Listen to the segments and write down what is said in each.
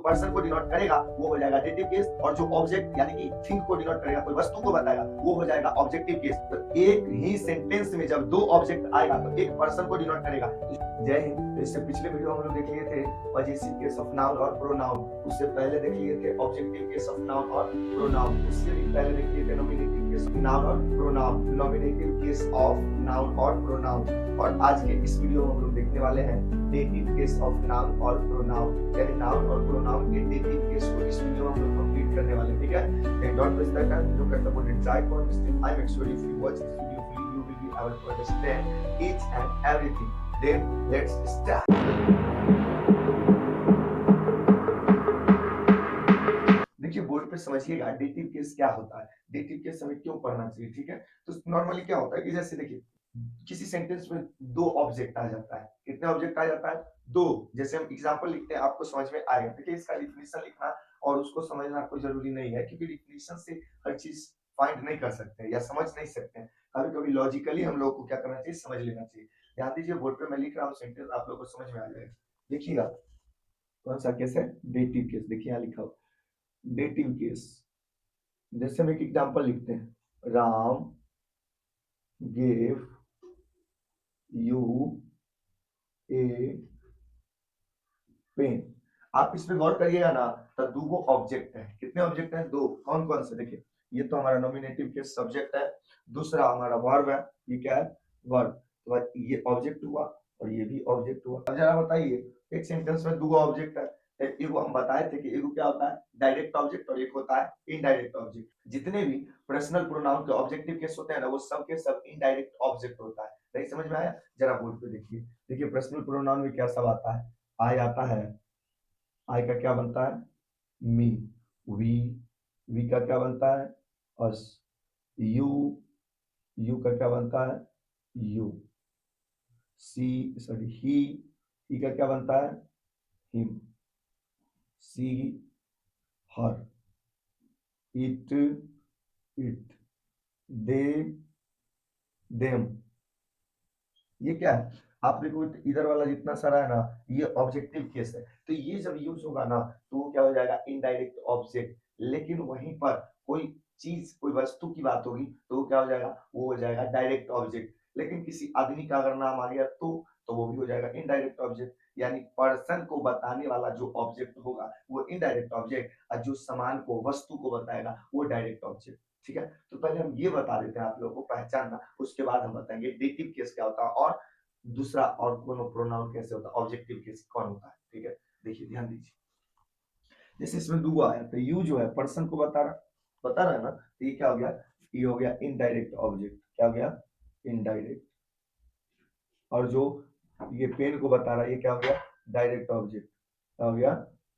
Person को denote करेगा वो हो जाएगा डेटिव केस, और जो ऑब्जेक्ट यानी कि थिंग को डिनोट करेगा, कोई वस्तु को बताएगा, वो हो जाएगा ऑब्जेक्टिव केस। तो एक ही सेंटेंस में जब दो ऑब्जेक्ट आएगा तो एक पर्सन को डिनोट करेगा। जय हिंद। तो इससे पिछले वीडियो हम लोग देख लिए थे पॉजेसिव केस ऑफ नाउन और प्रोनाउन, उससे पहले देख लिए थे ऑब्जेक्टिव केस ऑफ नाउन और प्रोनाउन, उससे भी पहले देख लिए थे नॉमिनेटिव केस ऑफ नाउन और pronoun, nominative case of noun और प्रोनाउन, और आज के इस वीडियो में हम लोग देखने वाले हैं डेटिव केस ऑफ नाउन और प्रोनाउन, यानी नाउन और प्रोनाउन के डेटिव केस को इस वीडियो में हम लोग कंप्लीट करने वाले हैं। ठीक है, don't miss the time, look at the bullet, try to understand. I make sure if you watch this video fully you will be able to understand each and everything. Then let's start. देखिए board पे समझिएगा dative case क्या होता है, dative case हमें क्यों पढ़ना चाहिए। ठीक है, तो नॉर्मली क्या होता है कि जैसे देखिए किसी सेंटेंस में दो ऑब्जेक्ट आ जाता है, कितने ऑब्जेक्ट आ जाता है, दो। जैसे हम एग्जांपल लिखते हैं आपको समझ में आएगा। देखिए इसका डिफिनीशन लिखना और उसको समझना कोई जरूरी नहीं है, क्योंकि डिफिनीशन से हर चीज फाइंड नहीं कर सकते या समझ नहीं सकते हैं। कभी कभी लॉजिकली हम लोग को क्या करना चाहिए, समझ लेना चाहिए। ध्यान दीजिए बोर्ड पे मैं लिख रहा हूँ सेंटेंस, आप लोग को समझ में आ जाएगा। देखिएगा कौन सा केस है, डेटिव केस। देखिए यहाँ लिखा हो डेटिव केस। जैसे हम एक एग्जांपल लिखते हैं, Ram gave you a pen. आप इसमें गौर करिएगा ना, तो दो ऑब्जेक्ट है। कितने ऑब्जेक्ट हैं, दो। कौन कौन से, देखिए ये तो हमारा नॉमिनेटिव केस सब्जेक्ट है, दूसरा हमारा वर्ब है। ये क्या है, वर्ब। तो ये ऑब्जेक्ट हुआ और ये भी ऑब्जेक्ट हुआ। अब जरा बताइए एक सेंटेंस में दो ऑब्जेक्ट है, एगो हम बताए थे कि एगो क्या होता है डायरेक्ट ऑब्जेक्ट और एक होता है इनडायरेक्ट ऑब्जेक्ट। जितने भी पर्सनल प्रोनाउन के ऑब्जेक्टिव केस होते हैं ना, वो सब के सब इनडायरेक्ट ऑब्जेक्ट होता है। नहीं समझ में आया, जरा बोर्ड पे देखिए। देखिए पर्सनल प्रोनाउन में क्या सब आता है, आई आता है, आई का क्या बनता है, मी। वी का क्या बनता है, अस। यू, यू का क्या बनता है, यू। ही का क्या बनता है, him. She, her. It, they, them. ये क्या है, आप देखो इधर वाला जितना सारा है ना, ये ऑब्जेक्टिव केस है। तो ये जब यूज होगा ना तो वो क्या हो जाएगा, इनडायरेक्ट ऑब्जेक्ट। लेकिन वहीं पर कोई चीज, कोई वस्तु की बात होगी तो वो क्या हो जाएगा, वो हो जाएगा डायरेक्ट ऑब्जेक्ट। लेकिन किसी आदमी का अगर नाम आ गया तो वो भी हो जाएगा इनडायरेक्ट ऑब्जेक्ट। यानी पर्सन को बताने वाला जो ऑब्जेक्ट होगा वो इनडायरेक्ट ऑब्जेक्ट, और जो सामान को, वस्तु को बताएगा वो डायरेक्ट ऑब्जेक्ट। ठीक है, तो पहले हम ये बता देते हैं आप लोगों को पहचानना, उसके बाद हम बताएंगे डेटिव केस क्या होता है और दूसरा और कोनो प्रोनाउन कैसे होता है, ऑब्जेक्टिव केस कौन होता है। ठीक है, देखिए ध्यान दीजिए। जैसे इसमें दो आया तो यू जो है पर्सन को बता रहा है ना, तो ये क्या हो गया, ये हो गया इनडायरेक्ट ऑब्जेक्ट। क्या हो गया, इनडायरेक्ट। और जो ये पेन को बता रहा है, ये क्या हो गया, डायरेक्ट ऑब्जेक्ट। क्या हो गया,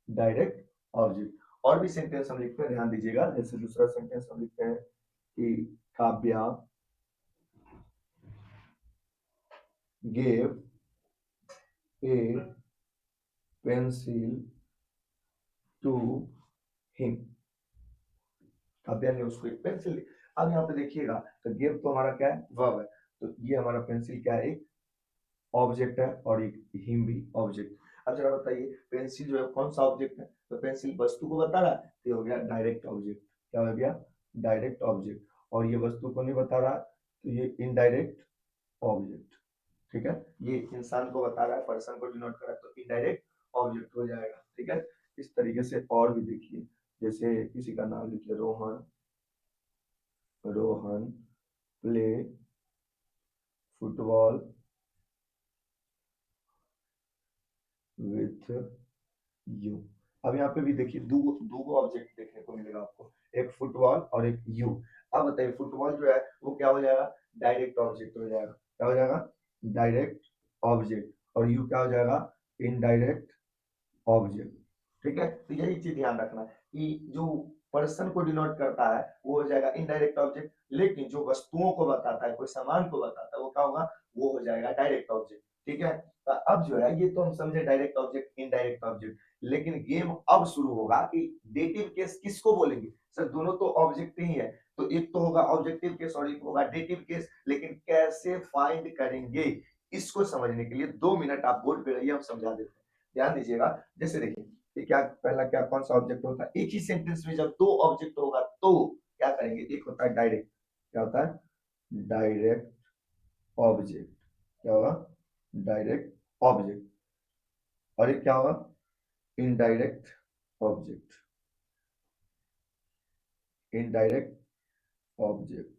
डायरेक्ट ऑब्जेक्ट। और भी सेंटेंस हम लिखते हैं, ध्यान दीजिएगा। जैसे दूसरा सेंटेंस हम लिखते हैं कि Kavya gave a pencil to him. Kavya ने उसको एक पेंसिल दी। अब यहाँ पे देखिएगा तो गिव तो हमारा क्या है, वर्ब है। तो ये हमारा पेंसिल क्या है, एक ऑब्जेक्ट है, और एक हिम भी ऑब्जेक्ट। अब जरा बताइए पेंसिल जो है कौन सा ऑब्जेक्ट है, तो पेंसिल वस्तु को बता रहा है तो ये हो गया डायरेक्ट ऑब्जेक्ट। क्या हो गया, डायरेक्ट ऑब्जेक्ट। और ये वस्तु को नहीं बता रहा तो ये इनडायरेक्ट ऑब्जेक्ट। ठीक है, ये इंसान को बता रहा है, पर्सन को डिनोट कर रहा है, तो इनडायरेक्ट ऑब्जेक्ट हो जाएगा। ठीक है, इस तरीके से और भी देखिए। जैसे किसी का नाम लिखिए Rohan, Rohan play football with you. अब यहाँ पे भी देखिए दो दो ऑब्जेक्ट देखने को मिलेगा आपको, एक फुटबॉल और एक यू। अब बताइए फुटबॉल जो है वो क्या हो जाएगा, डायरेक्ट ऑब्जेक्ट हो जाएगा। क्या हो जाएगा, डायरेक्ट ऑब्जेक्ट। और यू क्या हो जाएगा, इनडायरेक्ट ऑब्जेक्ट। ठीक है, तो यही चीज ध्यान रखना कि जो पर्सन को डिनोट करता है वो हो जाएगा इनडायरेक्ट ऑब्जेक्ट, लेकिन जो वस्तुओं को बताता है, कोई सामान को बताता है, वो क्या होगा, वो हो जाएगा डायरेक्ट ऑब्जेक्ट। ठीक है, तो अब जो है ये तो हम समझे डायरेक्ट ऑब्जेक्ट इनडायरेक्ट ऑब्जेक्ट। लेकिन गेम अब शुरू होगा कि डेटिव केस किसको बोलेंगे। सर दोनों तो ऑब्जेक्ट ही है, तो एक तो होगा ऑब्जेक्टिव केस और एक होगा डेटिव केस, लेकिन कैसे फाइंड करेंगे इसको समझने के लिए 2 मिनट आप बोर्ड पे रहिए, हम समझा देते हैं। ध्यान दीजिएगा। जैसे देखिए ये क्या पहला क्या कौन सा ऑब्जेक्ट होता है? एक ही सेंटेंस में जब दो ऑब्जेक्ट होगा तो क्या करेंगे? एक होता है डायरेक्ट, क्या होता है? डायरेक्ट ऑब्जेक्ट, क्या होगा? Direct object. और ये क्या होगा? Indirect object, indirect object.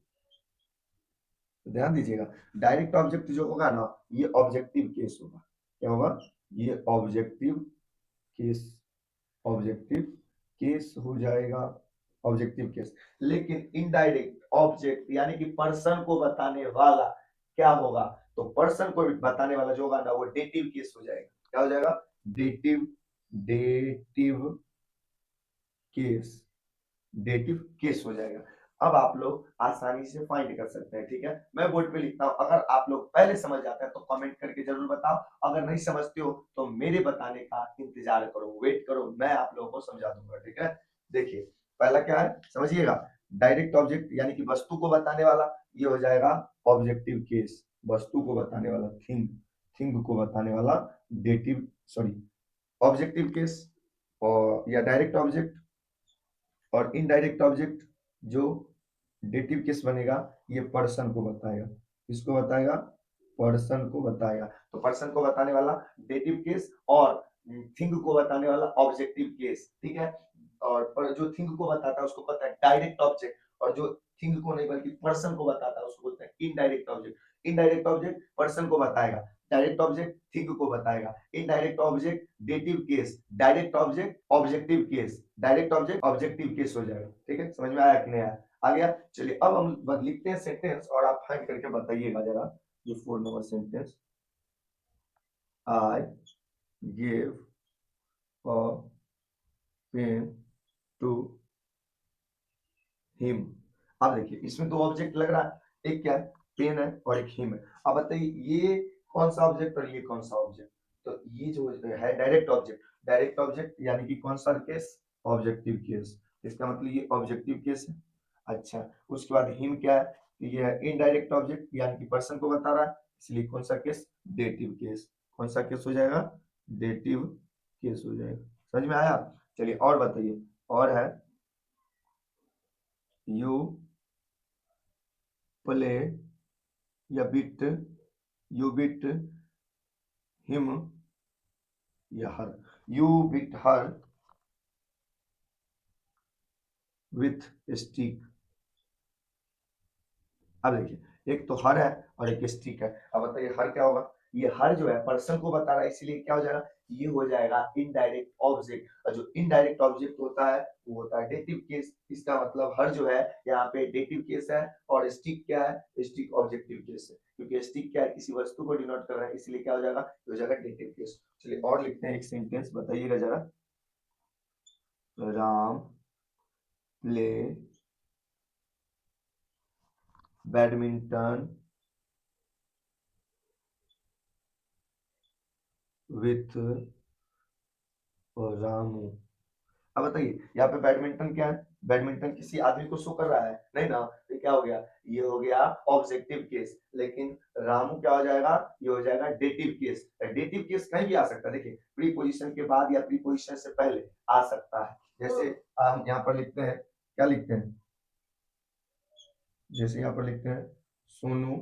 तो ध्यान दीजिएगा, डायरेक्ट ऑब्जेक्ट जो होगा ना, ये ऑब्जेक्टिव केस होगा। क्या होगा? ये ऑब्जेक्टिव केस, ऑब्जेक्टिव केस हो जाएगा, ऑब्जेक्टिव केस। लेकिन इनडायरेक्ट ऑब्जेक्ट यानी कि पर्सन को बताने वाला क्या होगा? तो पर्सन को बताने वाला जो होगा ना, वो डेटिव केस हो जाएगा। क्या हो जाएगा? Dative, dative case, dative case हो जाएगा। अब आप लोग आसानी से फाइंड कर सकते हैं, ठीक है? मैं बोर्ड पे लिखता हूं, अगर आप लोग पहले समझ जाते हैं तो कमेंट करके जरूर बताओ, अगर नहीं समझते हो तो मेरे बताने का इंतजार करो, वेट करो, मैं आप लोगों को समझा दूंगा, ठीक है? देखिए, पहला क्या है समझिएगा, डायरेक्ट ऑब्जेक्ट यानी कि वस्तु को बताने वाला, ये हो जाएगा ऑब्जेक्टिव केस। वस्तु को बताने वाला, थिंग, थिंग को बताने वाला डेटिव, सॉरी, ऑब्जेक्टिव केस। और या डायरेक्ट ऑब्जेक्ट, और इनडायरेक्ट ऑब्जेक्ट जो डेटिव केस बनेगा, ये पर्सन को बताएगा। किसको बताएगा? पर्सन को बताएगा। तो पर्सन को बताने वाला डेटिव केस, और थिंग को बताने वाला ऑब्जेक्टिव केस, ठीक है? और पर जो थिंग को बताता है उसको कहता है डायरेक्ट ऑब्जेक्ट, और जो थिंग को नहीं बल्कि पर्सन को बताता है उसको बोलते हैं indirect object. Indirect object person को बताएगा, डायरेक्ट ऑब्जेक्ट थिंग को बताएगा, indirect object dative case, direct object objective case, direct object objective case हो जाएगा। ठीक है, समझ में आया कि नहीं आया? आ गया? चलिए अब हम लिखते हैं सेंटेंस और आप फाइंड करके बताइएगा जरा। ये 4 number sentence, I give a pen to him. अब देखिए इसमें दो ऑब्जेक्ट लग रहा है, एक क्या है? पेन है, और एक हिम है। अब बताइए ये कौन सा ऑब्जेक्ट और ये कौन सा ऑब्जेक्ट? तो ये जो है डायरेक्ट ऑब्जेक्ट, डायरेक्ट ऑब्जेक्ट यानी कि कौन सा केस? Objective case. इसका मतलब ये ऑब्जेक्टिव केस है। अच्छा, उसके बाद हिम क्या है? ये है इनडायरेक्ट ऑब्जेक्ट यानी कि पर्सन को बता रहा है, इसलिए कौन सा केस? Dative case. कौन सा केस हो जाएगा? डेटिव केस हो जाएगा। समझ में आया? चलिए और बताइए, और है यू प्ले या बिट, यू बिट हिम या her, you beat her with stick. अब देखिए एक तो हर है और एक स्टिक है। अब बताइए हर क्या होगा? ये हर जो है पर्सन को बता रहा है, इसलिए क्या हो जाएगा? ये हो जाएगा इनडायरेक्ट ऑब्जेक्ट, और जो इनडायरेक्ट ऑब्जेक्ट होता है वो होता है डेटिव केस। इसका मतलब हर जो है यहाँ पे डेटिव केस है, और स्टिक क्या है? स्टिक ऑब्जेक्टिव केस है, क्योंकि स्टिक क्या है? किसी वस्तु को डिनोट कर रहा है, इसलिए क्या हो जाएगा? हो जाएगा डेटिव केस। चलिए और लिखते हैं एक सेंटेंस, बताइएगा जरा। Ram play badminton with Ramu. अब बताइए यहाँ पे बैडमिंटन क्या है? बैडमिंटन किसी आदमी को शो कर रहा है नहीं ना, तो क्या हो गया? ये हो गया ऑब्जेक्टिव केस। लेकिन रामू क्या हो जाएगा? ये हो जाएगा डेटिव केस। डेटिव केस कहीं भी आ सकता है, देखिए प्रीपोजिशन के बाद या प्रीपोजिशन से पहले आ सकता है। जैसे हम यहाँ पर लिखते हैं, क्या लिखते हैं? जैसे यहाँ पर लिखते हैं सोनू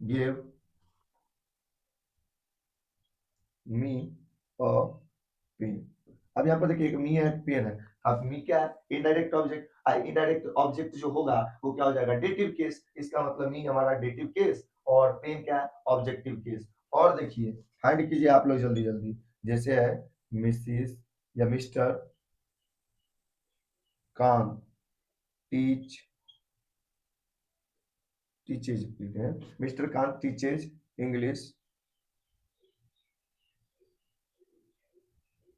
गिव मी अ पेन। अब यहाँ पर देखिए एक मी है, पेन है। अब मी क्या है? Indirect object. इनडायरेक्ट ऑब्जेक्ट जो होगा वो क्या हो जाएगा? Dative case. इसका मतलब मी हमारा डेटिव केस, और पेन क्या है? Objective case. और देखिए फाइंड कीजिए आप लोग जल्दी जल्दी। जैसे है मिसिस या मिस्टर कान टीच, टीचेज लिखते हैं, mister Khan teaches English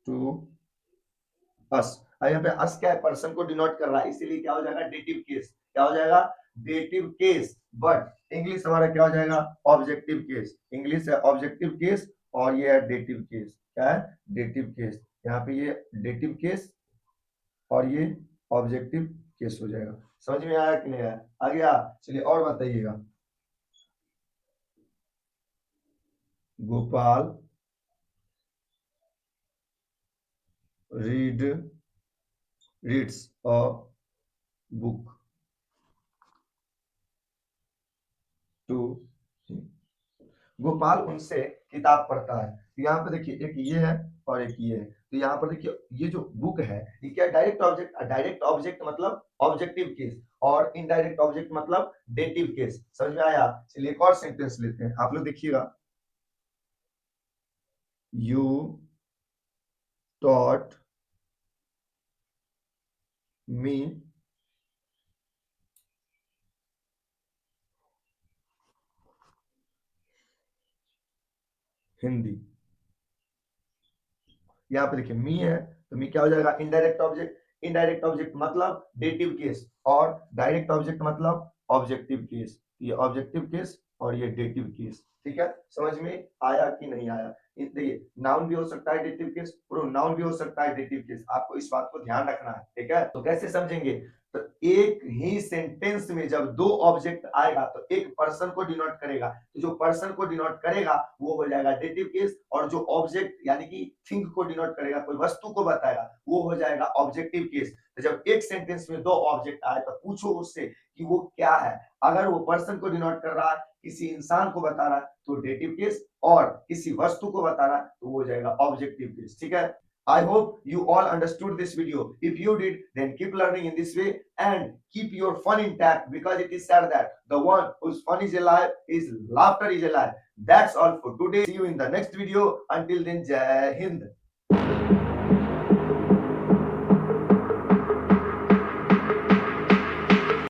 to us. और यहाँ पे अस क्या है? पर्सन को डिनोट कर रहा है, इसीलिए क्या हो जाएगा? Dative case. क्या हो जाएगा? Dative case. बट इंग्लिश हमारा क्या हो जाएगा? Objective case. इंग्लिश है ऑब्जेक्टिव केस, और ये है डेटिव केस। क्या है? Dative case. यहाँ पे ये डेटिव केस और ये ऑब्जेक्टिव केस हो जाएगा। समझ में आया कि नहीं आया? आ गया? चलिए और बताइएगा। Gopal read reads a book to Gopal उनसे किताब पढ़ता है। तो यहाँ पे देखिए एक ये है और एक ये है। तो यहाँ पर देखिए ये जो बुक है ये क्या डायरेक्ट ऑब्जेक्ट मतलब ऑब्जेक्टिव केस और इनडायरेक्ट ऑब्जेक्ट मतलब डेटिव केस। समझ में आया? चलिए एक और सेंटेंस लेते हैं, आप लोग देखिएगा। You taught me Hindi. यहाँ पे देखिए मी है तो मी क्या हो जाएगा? Indirect object. इनडायरेक्ट ऑब्जेक्ट मतलब डेटिव केस और डायरेक्ट ऑब्जेक्ट मतलब ऑब्जेक्टिव केस। ये ऑब्जेक्टिव केस और ये डेटिव केस। ठीक है, समझ में आया कि नहीं आया? देखिए नाउन भी हो सकता है डेटिव केस, प्रोनाउन भी हो सकता है डेटिव केस, आपको इस बात को ध्यान रखना है। ठीक है, तो कैसे समझेंगे? तो एक ही सेंटेंस में जब दो ऑब्जेक्ट आएगा तो एक पर्सन को डिनोट करेगा, तो जो पर्सन को डिनोट करेगा वो हो जाएगा डेटिव केस, और जो ऑब्जेक्ट यानी कि थिंग को डिनोट करेगा, कोई वस्तु को बताएगा, वो हो जाएगा ऑब्जेक्टिव केस। तो जब एक सेंटेंस में दो ऑब्जेक्ट आए तो पूछो उससे कि वो क्या है। अगर वो पर्सन को डिनोट कर रहा है, किसी इंसान को बता रहा है तो डेटिव केस, और किसी वस्तु को बता रहा है तो वो हो जाएगा ऑब्जेक्टिव केस। ठीक है, I hope you all understood this video. If you did, then keep learning in this way and keep your fun intact, because it is said that the one whose fun is alive, his laughter is alive. That's all for today. See you in the next video. Until then, Jai Hind.